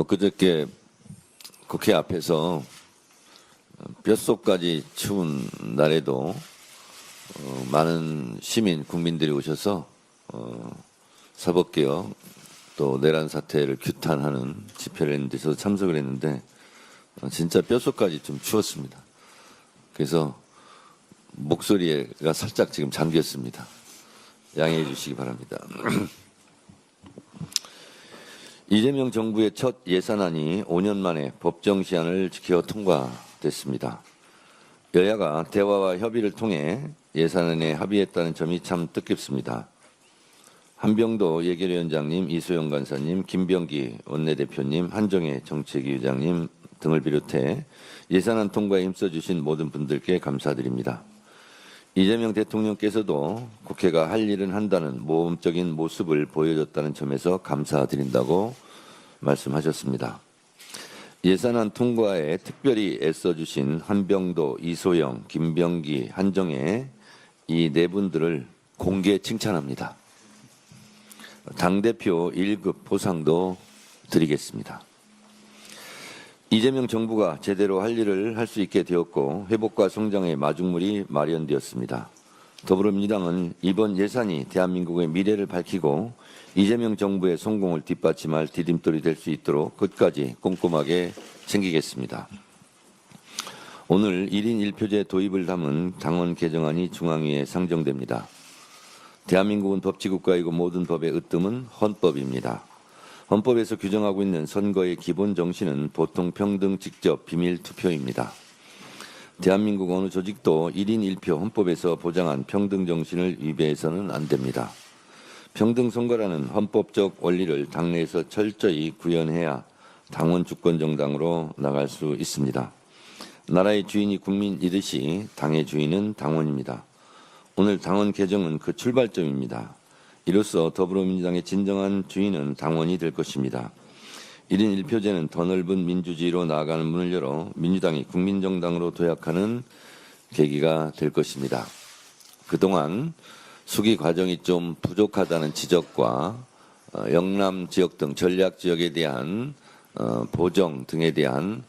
그저께 국회 앞에서 뼛속까지 추운 날에도 많은 시민 국민들이 오셔서 사법개혁 또 내란 사태를 규탄하는 집회를 했는데 저도 참석을 했는데 진짜 뼛속까지 좀 추웠습니다. 그래서 목소리가 살짝 지금 잠겼습니다. 양해해 주시기 바랍니다. 이재명 정부의 첫 예산안이 5년 만에 법정 시한을 지켜 통과됐습니다. 여야가 대화와 협의를 통해 예산안에 합의했다는 점이 참 뜻깊습니다. 한병도 예결위원장님, 이소영 간사님, 김병기 원내대표님, 한정혜 정책위원장님 등을 비롯해 예산안 통과에 힘써주신 모든 분들께 감사드립니다. 이재명 대통령께서도 국회가 할 일은 한다는 모험적인 모습을 보여줬다는 점에서 감사드린다고 말씀하셨습니다. 예산안 통과에 특별히 애써주신 한병도, 이소영, 김병기, 한정혜 이 네 분들을 공개 칭찬합니다. 당대표 1급 보상도 드리겠습니다. 이재명 정부가 제대로 할 일을 할 수 있게 되었고 회복과 성장의 마중물이 마련되었습니다. 더불어민주당은 이번 예산이 대한민국의 미래를 밝히고 이재명 정부의 성공을 뒷받침할 디딤돌이 될 수 있도록 끝까지 꼼꼼하게 챙기겠습니다. 오늘 1인 1표제 도입을 담은 당원 개정안이 중앙위에 상정됩니다. 대한민국은 법치국가이고 모든 법의 으뜸은 헌법입니다. 헌법에서 규정하고 있는 선거의 기본 정신은 보통 평등, 직접, 비밀 투표입니다. 대한민국 어느 조직도 1인 1표 헌법에서 보장한 평등 정신을 위배해서는 안 됩니다. 평등 선거라는 헌법적 원리를 당내에서 철저히 구현해야 당원 주권 정당으로 나갈 수 있습니다. 나라의 주인이 국민이듯이 당의 주인은 당원입니다. 오늘 당원 개정은 그 출발점입니다. 이로써 더불어민주당의 진정한 주인은 당원이 될 것입니다. 1인 1표제는 더 넓은 민주주의로 나아가는 문을 열어 민주당이 국민정당으로 도약하는 계기가 될 것입니다. 그동안 수기 과정이 좀 부족하다는 지적과 영남 지역 등 전략 지역에 대한 보정 등에 대한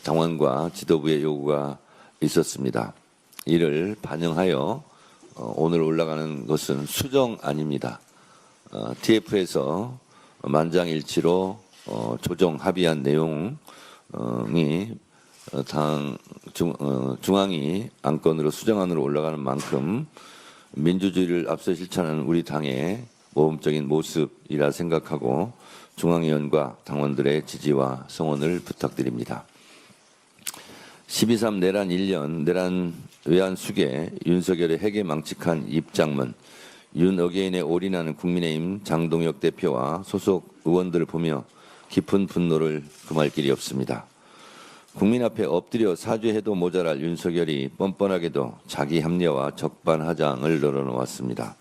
당원과 지도부의 요구가 있었습니다. 이를 반영하여 오늘 올라가는 것은 수정안입니다. TF에서 만장일치로 조정 합의한 내용이 중앙위 안건으로 수정안으로 올라가는 만큼 민주주의를 앞서 실천하는 우리 당의 모범적인 모습이라 생각하고 중앙위원과 당원들의 지지와 성원을 부탁드립니다. 12.3 내란 1년 내란 외환 수계 윤석열의 핵에 망측한 입장문 윤어게인에 올인하는 국민의힘 장동혁 대표와 소속 의원들을 보며 깊은 분노를 금할 길이 없습니다. 국민 앞에 엎드려 사죄해도 모자랄 윤석열이 뻔뻔하게도 자기 합리화와 적반하장을 늘어놓았습니다.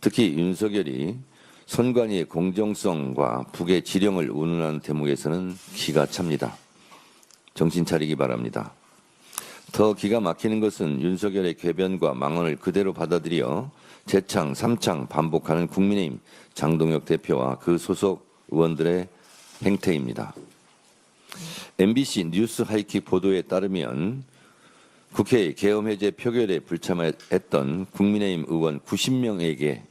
특히 윤석열이 선관위의 공정성과 북의 지령을 운운하는 대목에서는 기가 찹니다. 정신 차리기 바랍니다. 더 기가 막히는 것은 윤석열의 궤변과 망언을 그대로 받아들여 재창, 삼창 반복하는 국민의힘 장동혁 대표와 그 소속 의원들의 행태입니다. MBC 뉴스 하이킥 보도에 따르면 국회의 계엄 해제 표결에 불참했던 국민의힘 의원 90명에게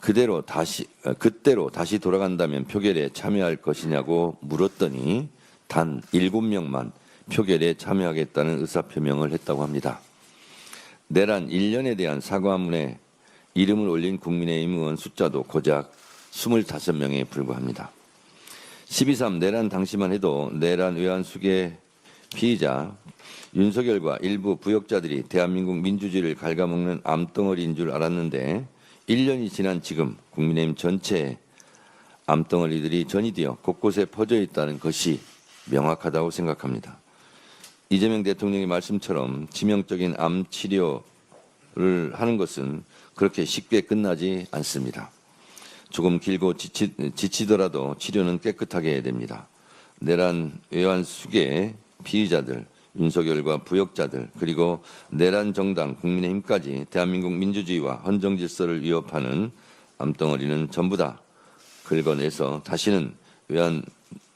그때로 다시 돌아간다면 표결에 참여할 것이냐고 물었더니 단 7명만 표결에 참여하겠다는 의사표명을 했다고 합니다. 내란 1년에 대한 사과문에 이름을 올린 국민의힘 의원 숫자도 고작 25명에 불과합니다. 12.3 내란 당시만 해도 내란 외환 수계 피의자 윤석열과 일부 부역자들이 대한민국 민주주의를 갉아먹는 암덩어리인 줄 알았는데 1년이 지난 지금 국민의힘 전체에 암덩어리들이 전이되어 곳곳에 퍼져 있다는 것이 명확하다고 생각합니다. 이재명 대통령의 말씀처럼 치명적인 암 치료를 하는 것은 그렇게 쉽게 끝나지 않습니다. 조금 길고 지치더라도 치료는 깨끗하게 해야 됩니다. 내란 외환 수계 피의자들, 윤석열과 부역자들, 그리고 내란 정당 국민의힘까지 대한민국 민주주의와 헌정 질서를 위협하는 암덩어리는 전부 다 긁어내서 다시는 외환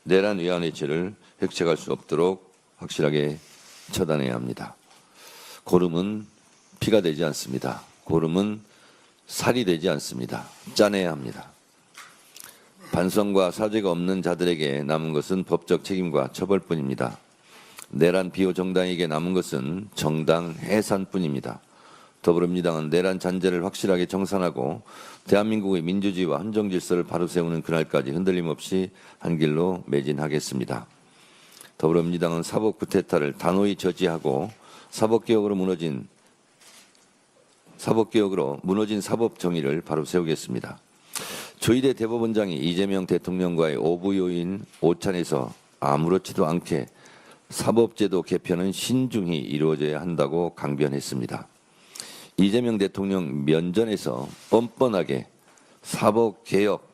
내란위원회체를 획책할 수 없도록 확실하게 처단해야 합니다. 고름은 피가 되지 않습니다. 고름은 살이 되지 않습니다. 짜내야 합니다. 반성과 사죄가 없는 자들에게 남은 것은 법적 책임과 처벌뿐입니다. 내란 비호 정당에게 남은 것은 정당 해산뿐입니다. 더불어민주당은 내란 잔재를 확실하게 정산하고 대한민국의 민주주의와 헌정 질서를 바로 세우는 그날까지 흔들림 없이 한 길로 매진하겠습니다. 더불어민주당은 사법 쿠데타를 단호히 저지하고 사법개혁으로 무너진 사법 정의를 바로 세우겠습니다. 조희대 대법원장이 이재명 대통령과의 오부 요인 오찬에서 아무렇지도 않게 사법제도 개편은 신중히 이루어져야 한다고 강변했습니다. 이재명 대통령 면전에서 뻔뻔하게 사법개혁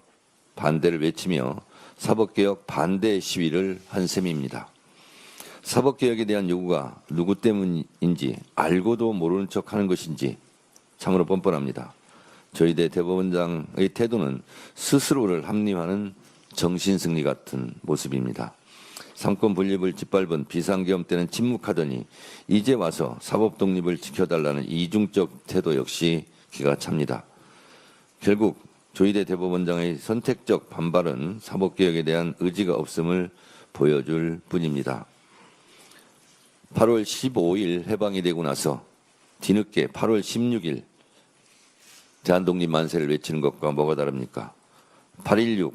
반대를 외치며 사법개혁 반대 시위를 한 셈입니다. 사법개혁에 대한 요구가 누구 때문인지 알고도 모르는 척하는 것인지 참으로 뻔뻔합니다. 조희대 대법원장의 태도는 스스로를 합리화하는 정신승리 같은 모습입니다. 삼권 분립을 짓밟은 비상계엄 때는 침묵하더니 이제 와서 사법 독립을 지켜달라는 이중적 태도 역시 기가 찹니다. 결국 조희대 대법원장의 선택적 반발은 사법개혁에 대한 의지가 없음을 보여줄 뿐입니다. 8월 15일 해방이 되고 나서 뒤늦게 8월 16일 대한독립 만세를 외치는 것과 뭐가 다릅니까? 8.16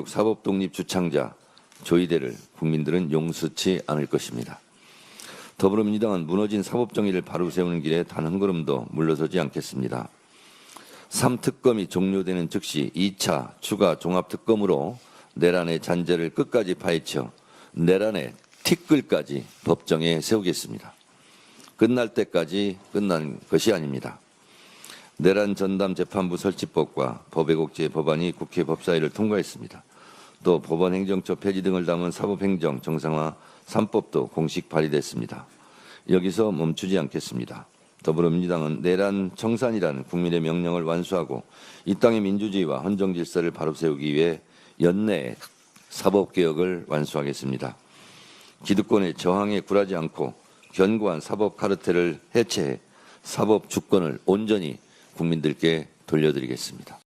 사법독립 주창자 조희대를 국민들은 용서치 않을 것입니다. 더불어민주당은 무너진 사법정의를 바로 세우는 길에 단 한 걸음도 물러서지 않겠습니다. 3특검이 종료되는 즉시 2차 추가 종합특검으로 내란의 잔재를 끝까지 파헤쳐 내란의 티끌까지 법정에 세우겠습니다. 끝날 때까지 끝난 것이 아닙니다. 내란 전담 재판부 설치법과 법외국제 법안이 국회 법사위를 통과했습니다. 또 법원 행정처 폐지 등을 담은 사법행정 정상화 3법도 공식 발의됐습니다. 여기서 멈추지 않겠습니다. 더불어민주당은 내란 청산이라는 국민의 명령을 완수하고 이 땅의 민주주의와 헌정 질서를 바로 세우기 위해 연내에 사법개혁을 완수하겠습니다. 기득권의 저항에 굴하지 않고 견고한 사법 카르텔을 해체해 사법 주권을 온전히 국민들께 돌려드리겠습니다.